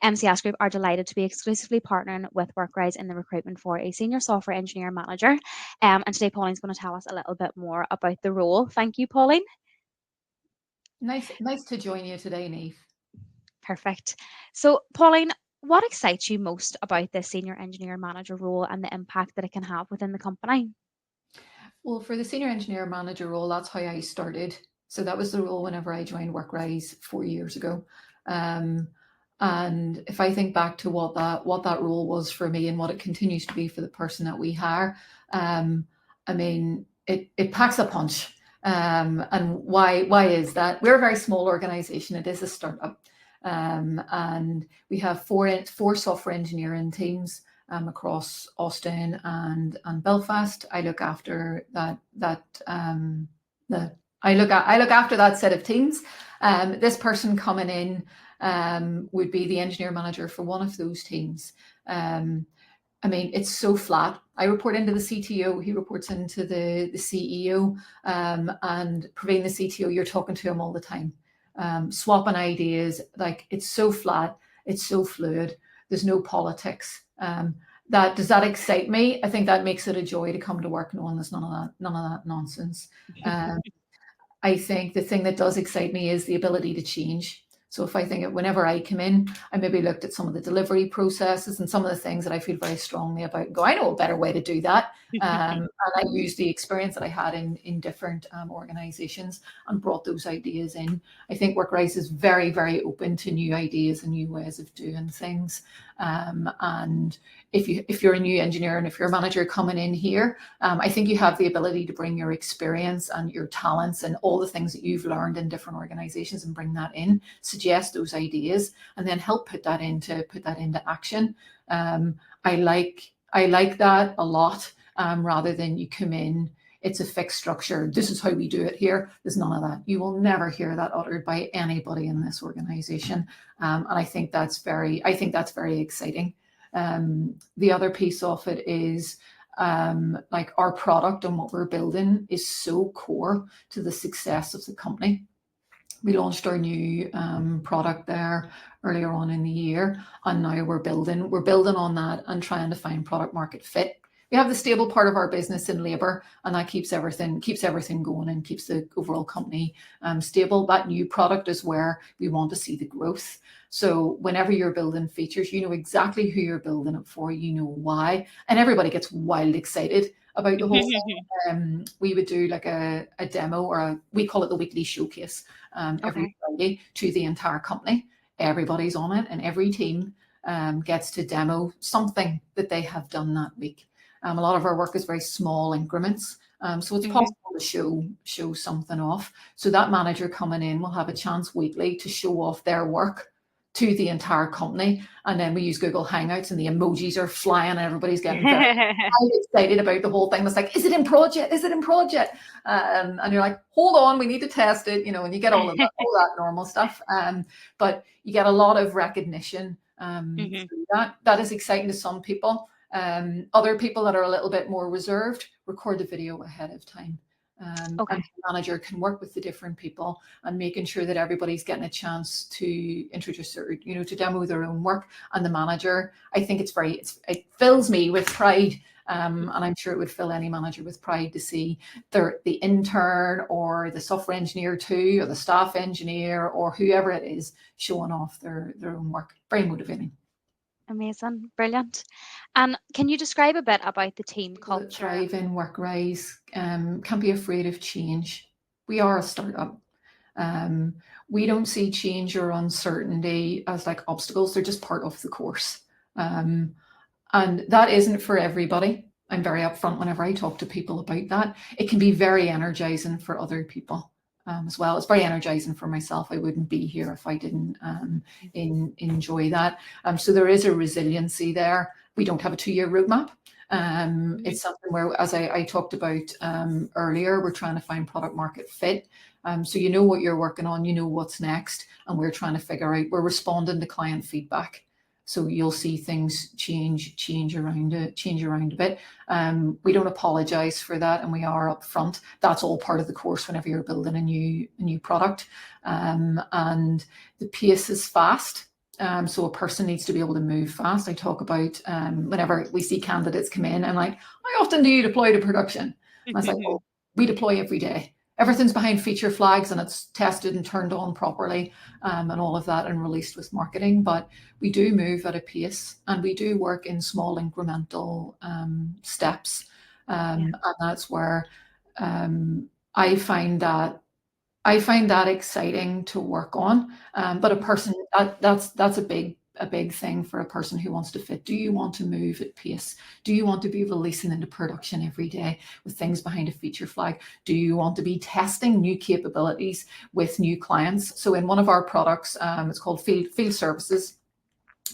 MCS Group are delighted to be exclusively partnering with Workrise in the recruitment for a senior software engineer manager. And today, Pauline's going to tell us a little bit more about the role. Thank you, Pauline. Nice to join you today, Neve. Perfect. So, Pauline, what excites you most about this senior engineer manager role and the impact that it can have within the company? Well, for the senior engineer manager role, that's how I started. So that was the role whenever I joined Workrise 4 years ago. And if I think back to what that role was for me and what it continues to be for the person that we hire, I mean, it packs a punch. And why is that? We're a very small organization. It is a startup. And we have four software engineering teams across Austin and Belfast. I look after I look after that set of teams. This person coming in would be the engineer manager for one of those teams. I mean, it's so flat. I report into the CTO, he reports into the CEO, and Praveen, the CTO, you're talking to him all the time, swapping ideas. Like, it's so flat, it's so fluid. There's no politics. Does that excite me? I think that makes it a joy to come to work knowing there's none of that nonsense. I think the thing that does excite me is the ability to change. So if I think whenever I come in, I maybe looked at some of the delivery processes and some of the things that I feel very strongly about and go, I know a better way to do that. And I use the experience that I had in different organizations and brought those ideas in. I think Workrise is very, very open to new ideas and new ways of doing things. And if you're a new engineer and if you're a manager coming in here, I think you have the ability to bring your experience and your talents and all the things that you've learned in different organizations and bring that in, suggest those ideas, and then help put that into action. I like that a lot, rather than you come in, it's a fixed structure. This is how we do it here. There's none of that. You will never hear that uttered by anybody in this organization. And I think that's very exciting. The other piece of it is like our product and what we're building is so core to the success of the company. We launched our new product there earlier on in the year, and now we're building on that and trying to find product market fit. We have the stable part of our business in labor, and that keeps everything going and keeps the overall company stable. That new product is where we want to see the growth. So whenever you're building features, you know exactly who you're building it for, you know why, and everybody gets wild excited about the whole thing. We would do like a demo, or we call it the weekly showcase, every Friday to the entire company. Everybody's on it, and every team gets to demo something that they have done that week. A lot of our work is very small increments, so it's possible to show something off. So that manager coming in will have a chance weekly to show off their work to the entire company. And then we use Google Hangouts and the emojis are flying and everybody's getting very excited about the whole thing. It's like, is it in project? Is it in project? And you're like, hold on, we need to test it, and you get all of that, all that normal stuff. But you get a lot of recognition through that. That is exciting to some people. Other people that are a little bit more reserved record the video ahead of time. And the manager can work with the different people and making sure that everybody's getting a chance to introduce or to demo their own work. And the manager, I think it fills me with pride, and I'm sure it would fill any manager with pride to see the intern or the software engineer too, or the staff engineer or whoever it is showing off their own work. Very motivating. Amazing, brilliant. And can you describe a bit about the team People culture? that thrive in Workrise can't be afraid of change. We are a startup. We don't see change or uncertainty as like obstacles. They're just part of the course. And that isn't for everybody. I'm very upfront whenever I talk to people about that. It can be very energizing for other people. As well. It's very energizing for myself. I wouldn't be here if I didn't enjoy that. So there is a resiliency there. We don't have a 2-year roadmap. It's something where, as I talked about earlier, we're trying to find product market fit. So you know what you're working on, you know what's next, and we're trying to figure out, we're responding to client feedback. So you'll see things change around a bit. We don't apologize for that, and we are upfront. That's all part of the course whenever you're building a new product. And the pace is fast. So a person needs to be able to move fast. I talk about whenever we see candidates come in, I'm like, how often do you deploy to production? And I was like, oh, we deploy every day. Everything's behind feature flags and it's tested and turned on properly, and all of that, and released with marketing. But we do move at a pace, and we do work in small incremental steps. And that's where I find that exciting to work on. But a person that's a big thing for a person who wants to fit. Do you want to move at pace? Do you want to be releasing into production every day with things behind a feature flag? Do you want to be testing new capabilities with new clients? So in one of our products, it's called Field Services,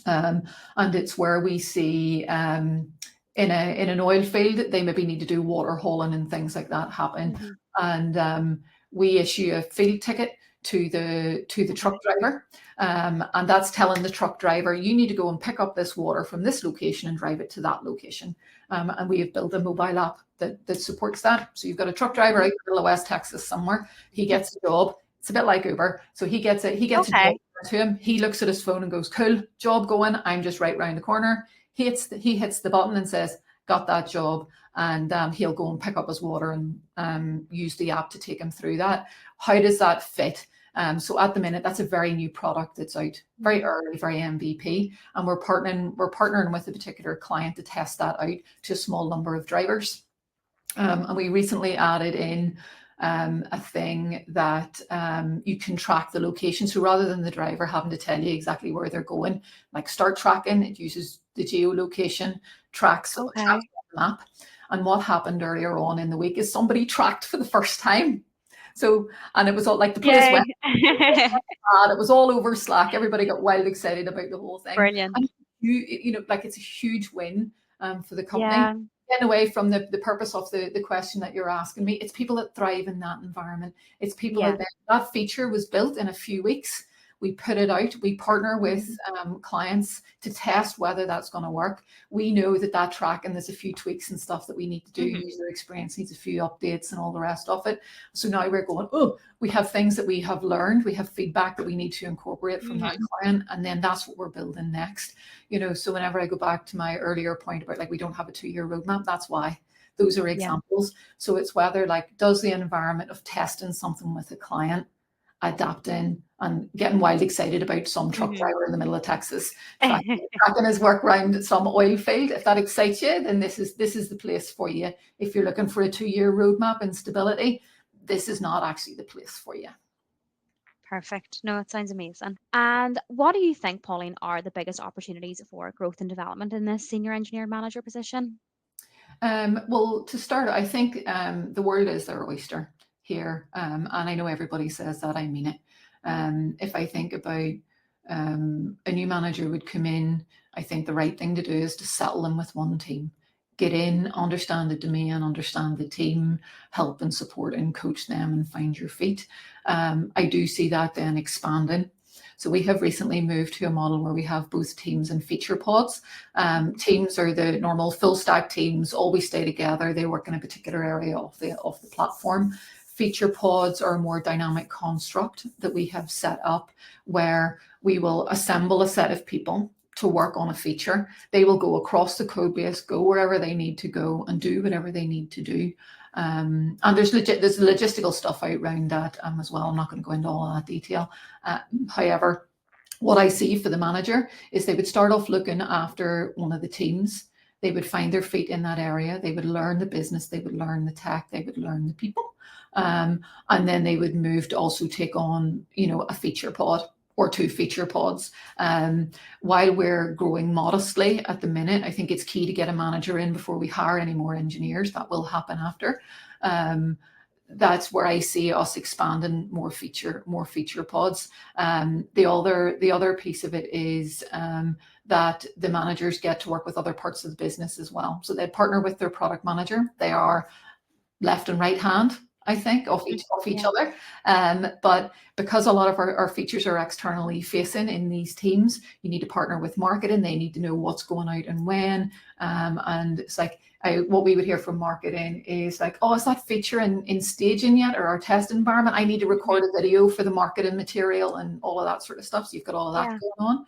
and it's where we see in an oil field they maybe need to do water hauling and things like that happen, and we issue a field ticket to the truck driver, and that's telling the truck driver, you need to go and pick up this water from this location and drive it to that location. And we have built a mobile app that supports that. So you've got a truck driver out in the middle of West Texas somewhere, he gets a job. It's a bit like Uber. So he gets a job to him. He looks at his phone and goes, cool, job going. I'm just right round the corner. He hits the button and says, got that job. And he'll go and pick up his water and use the app to take him through that. How does that fit? So at the minute, that's a very new product that's out, very early, very MVP. And we're partnering with a particular client to test that out to a small number of drivers. And we recently added in a thing that you can track the location. So rather than the driver having to tell you exactly where they're going, like Start Tracking, it uses the geolocation, tracks on the map. And what happened earlier on in the week is somebody tracked for the first time. So, and it was all like the place went, it was all over Slack. Everybody got wild excited about the whole thing. Brilliant. And you know, like it's a huge win for the company. Getting away from the purpose of the question that you're asking me, it's people that thrive in that environment. It's people that feature was built in a few weeks. We put it out. We partner with clients to test whether that's going to work. We know that track, and there's a few tweaks and stuff that we need to do. User experience needs a few updates and all the rest of it. So now we're going, we have things that we have learned. We have feedback that we need to incorporate from that client. And then that's what we're building next. You know, so whenever I go back to my earlier point about like, we don't have a 2-year roadmap, that's why. Those are examples. So it's whether like, does the environment of testing something with a client, adapting and getting wild excited about some truck driver in the middle of Texas tracking his work around some oil field. If that excites you, then this is the place for you. If you're looking for a 2-year roadmap and stability, this is not actually the place for you. Perfect. No, it sounds amazing. And what do you think, Pauline, are the biggest opportunities for growth and development in this senior engineer manager position? Well, to start, I think the world is their oyster here. And I know everybody says that, I mean it. If I think about a new manager would come in, I think the right thing to do is to settle them with one team. Get in, understand the domain, understand the team, help and support and coach them and find your feet. I do see that then expanding. So we have recently moved to a model where we have both teams and feature pods. Teams are the normal full stack teams, always stay together. They work in a particular area of the platform. Feature pods are a more dynamic construct that we have set up where we will assemble a set of people to work on a feature. They will go across the code base, go wherever they need to go and do whatever they need to do. And there's logistical stuff out around that as well. I'm not going to go into all of that detail. However, what I see for the manager is they would start off looking after one of the teams. They would find their feet in that area. They would learn the business. They would learn the tech. They would learn the people. And then they would move to also take on, a feature pod or 2 feature pods. While we're growing modestly at the minute, I think it's key to get a manager in before we hire any more engineers. That will happen after. That's where I see us expanding more feature pods. The other piece of it is that the managers get to work with other parts of the business as well. So they partner with their product manager. They are left and right hand, I think, of each other. But because a lot of our features are externally facing in these teams, you need to partner with marketing. They need to know what's going out and when. And it's like, what we would hear from marketing is like, oh, is that feature in staging yet, or our test environment? I need to record a video for the marketing material and all of that sort of stuff. So you've got all of that going on.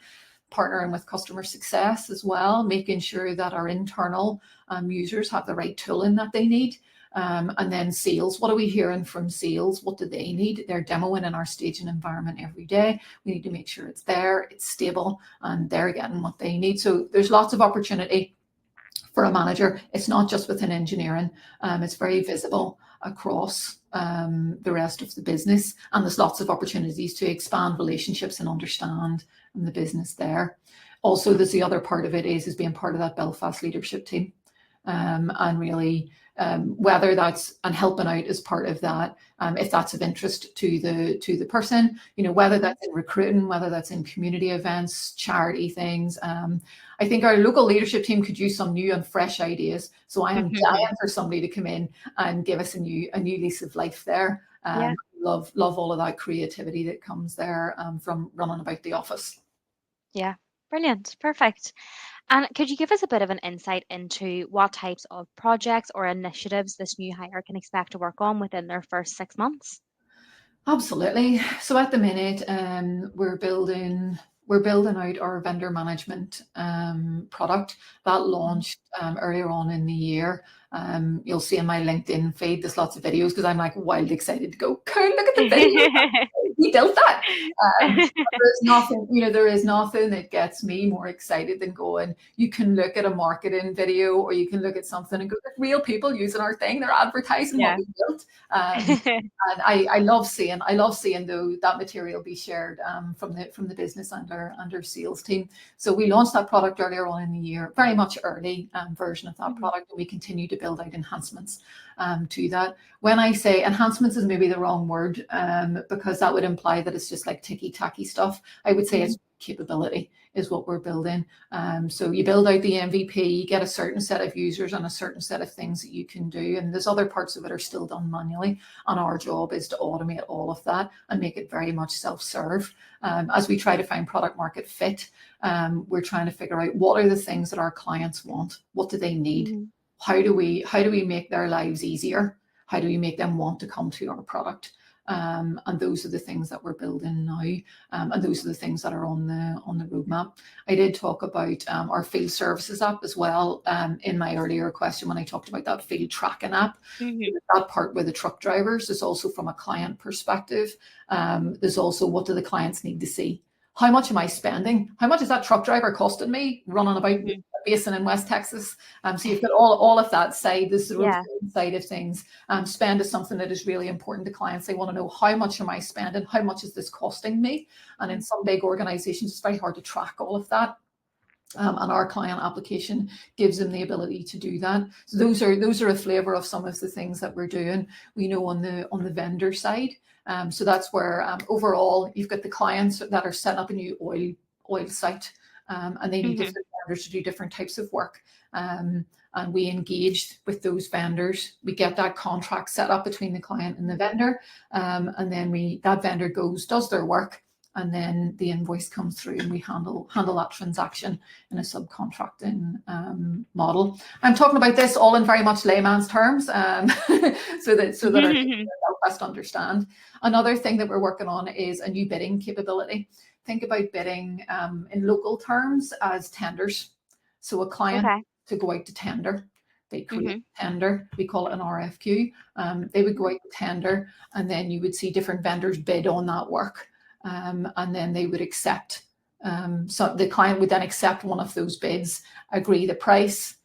partnering with customer success as well, making sure that our internal users have the right tooling that they need. And then sales, what are we hearing from sales? What do they need? They're demoing in our staging environment every day. We need to make sure it's there, it's stable, and they're getting what they need. So there's lots of opportunity for a manager. It's not just within engineering. It's very visible across the rest of the business. And there's lots of opportunities to expand relationships and understand the business there. Also, there's the other part of it is being part of that Belfast leadership team. And really whether that's and helping out as part of that, if that's of interest to the person, whether that's in recruiting, whether that's in community events, charity things. I think our local leadership team could use some new and fresh ideas. So I am dying for somebody to come in and give us a new lease of life there. Yeah. Love all of that creativity that comes there from running about the office. Yeah. Brilliant. Perfect. And could you give us a bit of an insight into what types of projects or initiatives this new hire can expect to work on within their first 6 months? Absolutely. So at the minute, we're building out our vendor management product that launched earlier on in the year. You'll see in my LinkedIn feed, there's lots of videos because I'm like wild excited to go, cool, look at the video. We built that. There is nothing that gets me more excited than going, you can look at a marketing video or you can look at something and go, real people using our thing, they're advertising what we built. And I love seeing that material be shared from the business and our sales team. So we launched that product earlier on in the year, very much early version of that product, and we continue to build out enhancements to that. When I say enhancements is maybe the wrong word because that would imply that it's just like ticky-tacky stuff. I would say it's capability is what we're building. So you build out the MVP, you get a certain set of users and a certain set of things that you can do. And there's other parts of it are still done manually. And our job is to automate all of that and make it very much self-serve. As we try to find product market fit, we're trying to figure out what are the things that our clients want? What do they need? How do we make their lives easier? How do we make them want to come to our product? And those are the things that we're building now, and those are the things that are on the roadmap. I did talk about our field services app as well in my earlier question when I talked about that field tracking app. That part with the truck drivers is also from a client perspective. There's also what do the clients need to see? How much am I spending? How much is that truck driver costing me running about a basin in West Texas? So you've got all of that side. There's the road side of things. Spend is something that is really important to clients. They want to know how much am I spending? How much is this costing me? And in some big organizations, it's very hard to track all of that. And our client application gives them the ability to do that. So those are a flavor of some of the things that we're doing. We know on the vendor side. So that's where overall you've got the clients that are setting up a new oil site, and they need different vendors to do different types of work. And we engaged with those vendors. We get that contract set up between the client and the vendor, and then that vendor does their work. And then the invoice comes through and we handle that transaction in a subcontracting model. I'm talking about this all in very much layman's terms, so that our people best understand. Another thing that we're working on is a new bidding capability. Think about bidding in local terms as tenders. So a client to go out to tender. They create a tender. We call it an RFQ. They would go out to tender, and then you would see different vendors bid on that work. And then they would accept. So the client would then accept one of those bids, agree the price.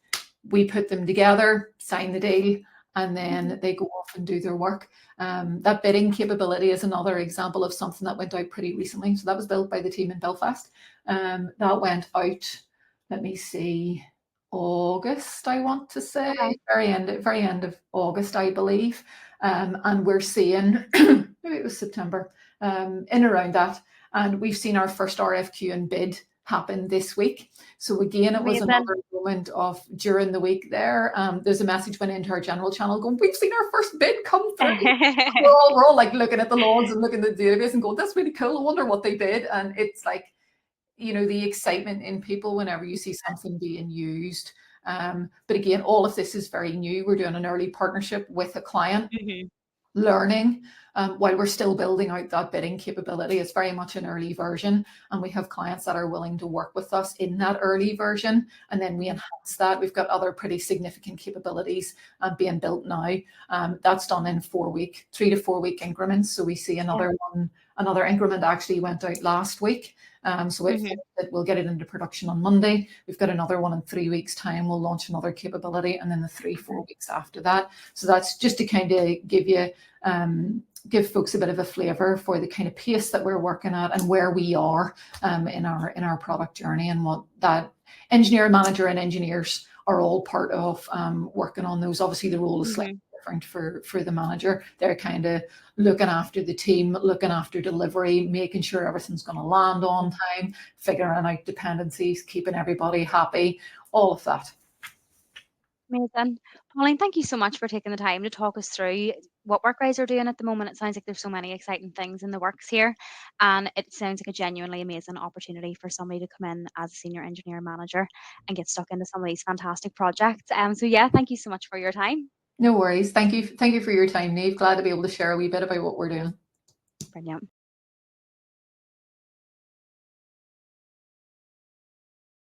We put them together, sign the deal, and then they go off and do their work. That bidding capability is another example of something that went out pretty recently. So that was built by the team in Belfast. That went out, let me see, August, I want to say, very end of August, I believe. And we're seeing, maybe it was September, in around that. And we've seen our first RFQ and bid happen this week. So again, it was another moment of during the week there. There's a message went into our general channel going, we've seen our first bid come through. we're all like looking at the logs and looking at the database and going, that's really cool. I wonder what they bid. And it's like, the excitement in people whenever you see something being used. But again, all of this is very new. We're doing an early partnership with a client. learning while we're still building out that bidding capability. It's very much an early version, and we have clients that are willing to work with us in that early version, and then we enhance that. We've got other pretty significant capabilities being built now. That's done in 3 to 4 week increments. So we see another increment actually went out last week. So we'll get it into production on Monday. We've got another one in 3 weeks' time. We'll launch another capability, and then the 4 weeks after that. So that's just to kind of give folks a bit of a flavour for the kind of pace that we're working at and where we are in our product journey, and what that engineer manager and engineers are all part of working on those. Obviously, the role is slightly different for the manager. They're kind of looking after the team, looking after delivery, making sure everything's going to land on time, figuring out dependencies, keeping everybody happy, all of that. Amazing. Pauline, thank you so much for taking the time to talk us through what Workrise are doing at the moment. It sounds like there's so many exciting things in the works here, and it sounds like a genuinely amazing opportunity for somebody to come in as a senior engineer manager and get stuck into some of these fantastic projects. So yeah, thank you so much for your time. No worries. Thank you for your time, Neve. Glad to be able to share a wee bit about what we're doing. Brilliant.